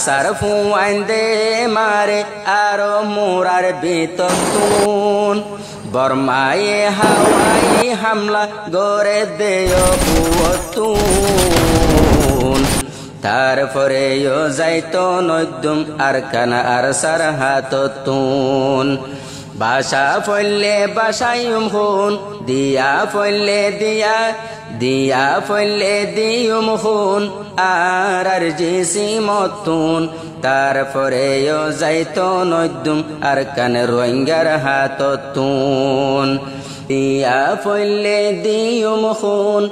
সার ফুয়াইন্দে মারে আরো মোরার বিততুন বর্মায়ে হাওয়াই হামলা গড়ে দেয় পুতুন তারপরে যাইতো নদ্যুম আরকান আর সার হাততুন বাসা ফলে বাসায়ুম হুন দিয়া ফলে দিয়া ফলে দিয়ুম হুন আর জিসি মতুন তারপরে যাইতো নদ্যুম আরকান রোহিঙ্গার হাততুন দিয়া ফলে দিয়ুম হুন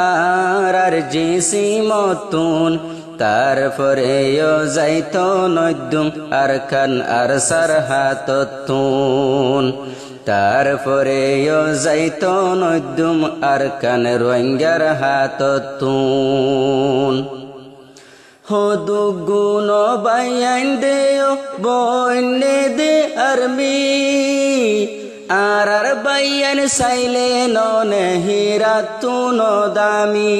আর জিসি মতুন তারপরে যাইতো নদ্যুম আরকান আর সার হাততুন তারপরে যাইতো নদ্যুম আরকান রোহিঙ্গার হাততুন হদু গুণ বাইয়ান দেও বন্যে দে আরমি আর বাইয়ান সাইলে ননে হিরাতুন দামি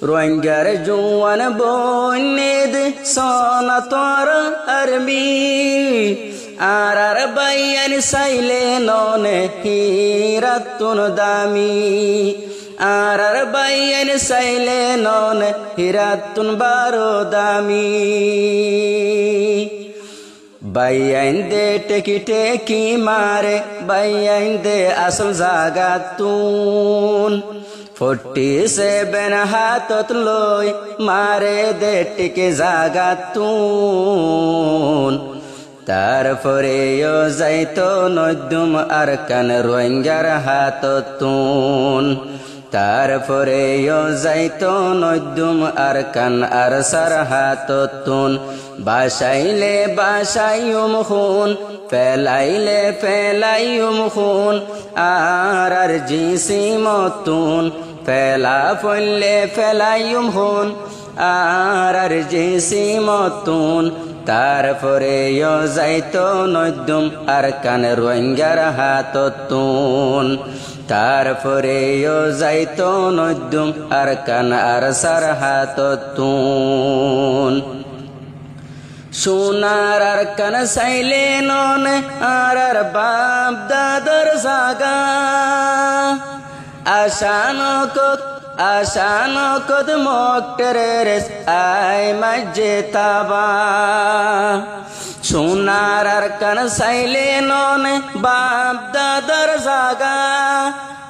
রোহিঙ্গার জুয়ান বন্যে দে সোনা তোর আরমি আর বাইয়ান সাইলে ননে হিরাতুন দামি আর বাইয়ান সাইলে নন হিরাতুন বারো দামি বাইয়ান দে টেকি টেকি মারে বাইয়ান দে আসল জাগাতুন 47 হাতত লই মারে দে টেকে জাগাতুন তারপরে যাইতো নদ্যুম আরকান রোহিঙ্গার হাততুন তারপরে যাইতো নদ্যুম আরকান আর সার হাততুন বাসাইলে বাসাইয়ুম হুন ফেলাইলে ফেলাইয়ুম হুন আর জিসি মতুন ফেলা ফলে ফেলাইয়ুম হুন আর জিসি মতুন তারপরে যাইতো নদ্যুম আরকান রোহিঙ্গার হাততুন তারপরে যাইতো নদ্যুম আরকান আর সার হাততুন সোনার আরকান সাইলে নন আর বাপ দাদর জাগা আশানো কদ মক্তরেস আই মজ্জে তাবা সোনার আরকান সাইলে নন বাপ দাদর জাগা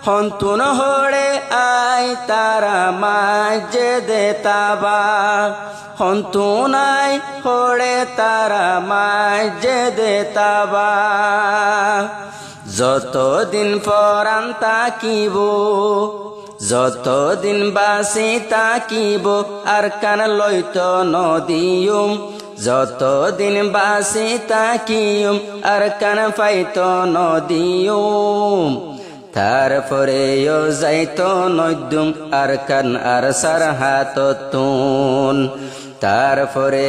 হন্তুন হোড়ে আই তারা মজ্জে দে তাবা হন্তুন আই হোড়ে তারা মজ্জে দে তাবা যতদিন পরান তাকিব যতদিন বাসি তাকিব আরকান লইতো নদিয়ুম যতদিন বাসি তাকিয়ুম আরকান পাইতো নদিয়ুম তারপরে যাইতো নদ্যুম আরকান আর সার হাততুন তারপরে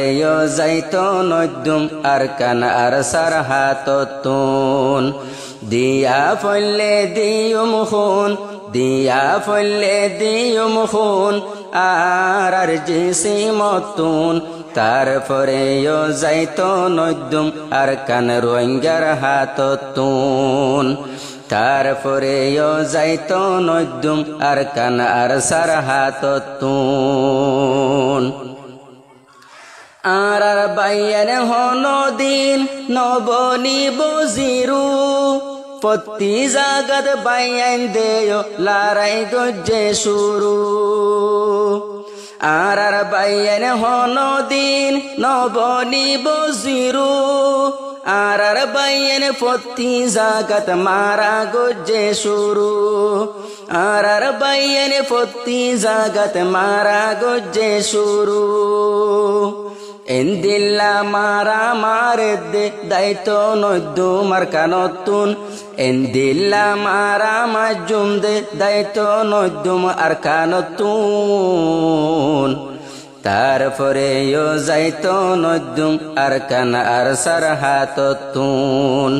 যাইতো নদ্যুম আরকান আর সার হাততুন দিয়া ফলে দিয়ুম হুন দিয়া ফলে দিয়ুম হুন আর জিসি মতুন তারপরে যাইতো নদ্যুম আরকান রোহিঙ্গার হাততুন তারপরে যাইতো নদ্যুম আরকান আর সার হাততুন আর বাইয়ান হনো দিন নবনি বজিরু প্রতি জাগাত বাইয়ান দেয় লড়াই গজ্জে শুরু আর বাইয়ান হনো দিন নবনি বজিরু আর বাইয়ান প্রতি জাগাত মারা গজ্জে শুরু আর বাইয়ান প্রতি জাগাত মারা গজ্জে শুরু এন্দিল্লা মারা মারে দে দায়িত্ব নদ্যুম আরকানতুন এন্দিল্লা মারা মাজুম দে দায়িত্ব নদ্যুম আরকানতুন তারপরে যাইতো নদ্যুম আরকান আর সার হাততুন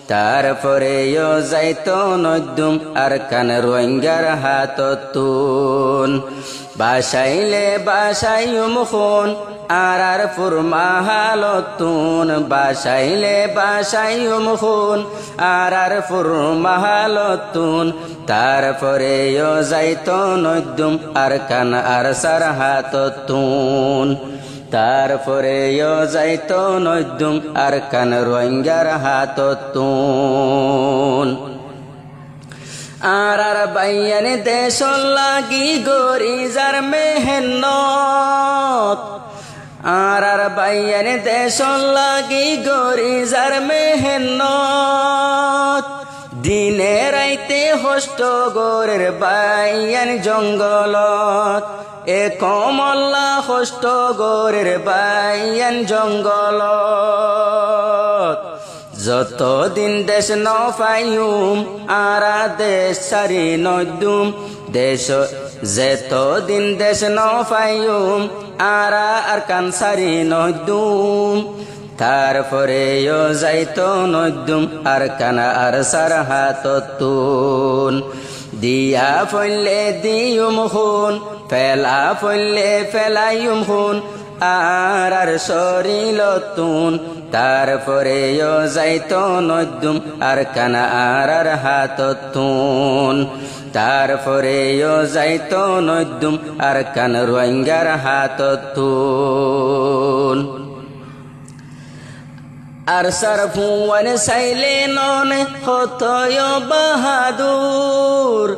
তারপরেও যাইতো নদ্যুম আর কান রোহিঙ্গার হাততুন বাসাইলে বাসাইম খুন আর ফুরমাহালতুন বাসাইলে বাসাইম খুন আর ফুরমাহালতুন তারপরেও যাইতো নদ্যুম আর কান আর সার হাততুন তারপরেও যাইতো নদ্যুম আর কান রোহিঙ্গার হাততুন আর বাইয়ান দেশ লাগি গরি যার মেহনত আর বাইয়ান দেশ লাগি গরি যার মেহনত দিনে রাইতে হষ্ট গোরের বাইয়ান জঙ্গলত এ কমল্লা হষ্ট গোরের বাইয়ান জঙ্গলত যতদিন দেশ নফাইম আরা দেশ সারি নদ্যুম দেশ যেতদিন দেশ নফাইম আরা আর কান সারি নদ্যুম তারপরেও যাইতো নদ্যুম আর কানা আর সার হাততুন দিয়া ফলে দিয়ুম খুন ফেলা ফলে ফেলাইম খুন আর শরীলতুন তারপরেও যাইতো নদ্যুম আর কানা আর হাততুন তারপরেও যাইতো নদ্যুম আর কান রোহিঙ্গার হাততুন আর সারফুয়ান সাইলে নন হতয় বাহাদুর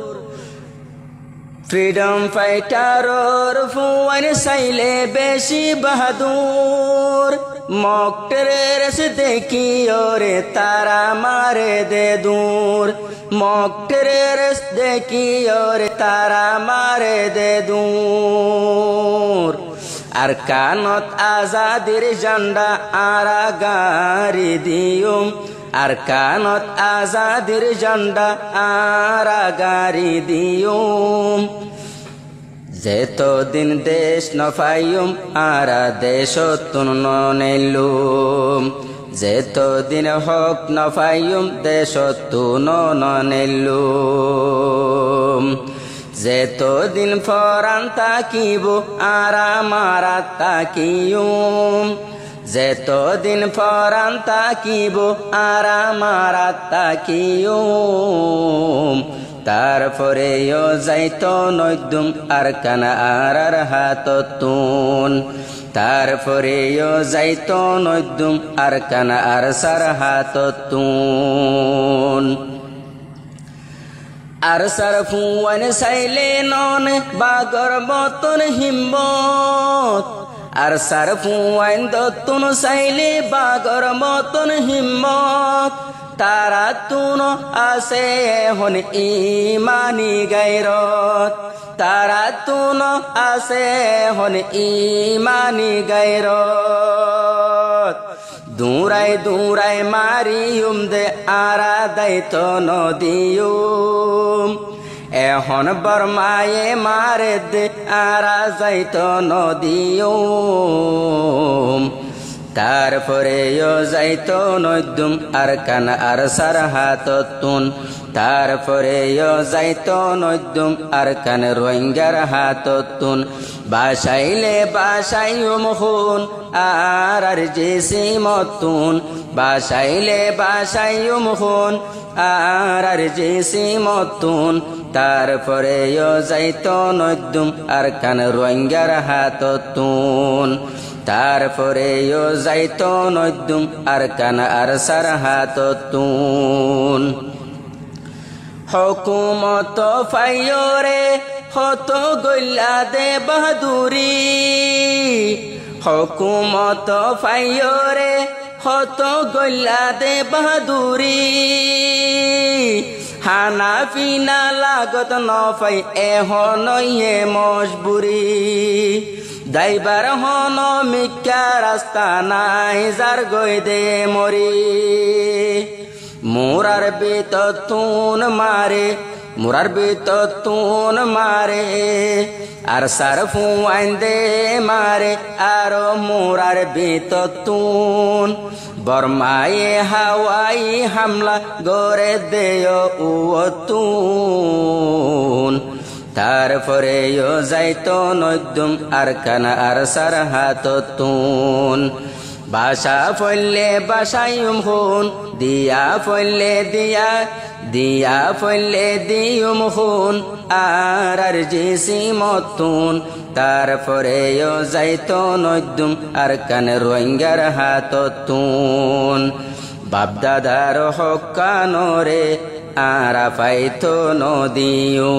ফ্রিডম ফাইটারর ফুয়ান সাইলে বেশি বাহাদুর মকটেরেস দেখি ওরে তারা মারে দে দূর মকটেরেস দেখি ওরে তারা মারে দে দূর আর কানত আজাদির ঝান্ডা আরা গারি দিয়ুম আর কানত আজাদির ঝান্ডা আরা গারি দিয়ুম যেতদিন দেশ নফাইম আরা দেশতুন ননেলুম যেতদিন হক নফাইম দেশতুন ননেলুম যেতদিন ফরান তাকিব আরা মারা তাকিয়ুম যেতদিন ফরান তাকিব আরা মারা তাকিয়ুম তারপরেও যাইতো নদ্যুম আর কানা আর হাততুন তারপরেও যাইতো নদ্যুম আর কানা আর সার হাততুন আর সারফুয়ান সাইলে নন বাগর মতন হিম্মত আর সারফুয়ান দত্তুন সাইলে বাগর মতন হিম্মত তারা তুন আছে হন ইমানি গায়রত তারা তুন আছে হন ইমানি গায়রত দূরাই দূরাই মারিয়ুম দে আরা দায়িত্ব নদিয়ুম এখন বর্মায়ে মারে দে আরা যাইতো নদিয়ুম তারপরেও যাইতো নদ্যুম আর কানা আর সার হাততুন তারপরেও যাইতো নদ্যুম আর কান রোহিঙ্গার হাততুন বাসাইলে বাসাইম খুন আর জিসিমতুন বাসাইলে বাসাইম খুন আর জিসিমতুন তারপরেও যাইতো নদ্যুম আর কান রোহিঙ্গার হাততুন তারপরেও যাইতো নদ্যুম আর কানা আর সার হাততুন হুকুমত ফাইয়রে হত গইলা দে বাহাদুরি হুকুমত ফাইয়রে হত গইলা দে বাহাদুরি হানাফিনা লাগত নফাই এহনইয়ে মজবুরি দাইবার হন মিক্কা রাস্তা নাই যার গই দে মরি মোরার বেততুন মারে মুরার বিতুন মারে আর সারফু আইন্দে মারে আর মুরার বিতুন বর্মায়ে হাওয়াই হামলা গরে দেয় উতুন তারপরে যাইতো নদ্যুম আর কানা আর সার হাতুন বাসা ফলে বাসায়ুম হুন দিয়া ফলে দিয়া ফলে দিয়ুম হুন আর জিসি মতুন তারপরে যাইতো নদ্যুম আর কান রোহিঙ্গার হাতুন বাপদাদার হক্কানরে আরা পাইতো নদিও।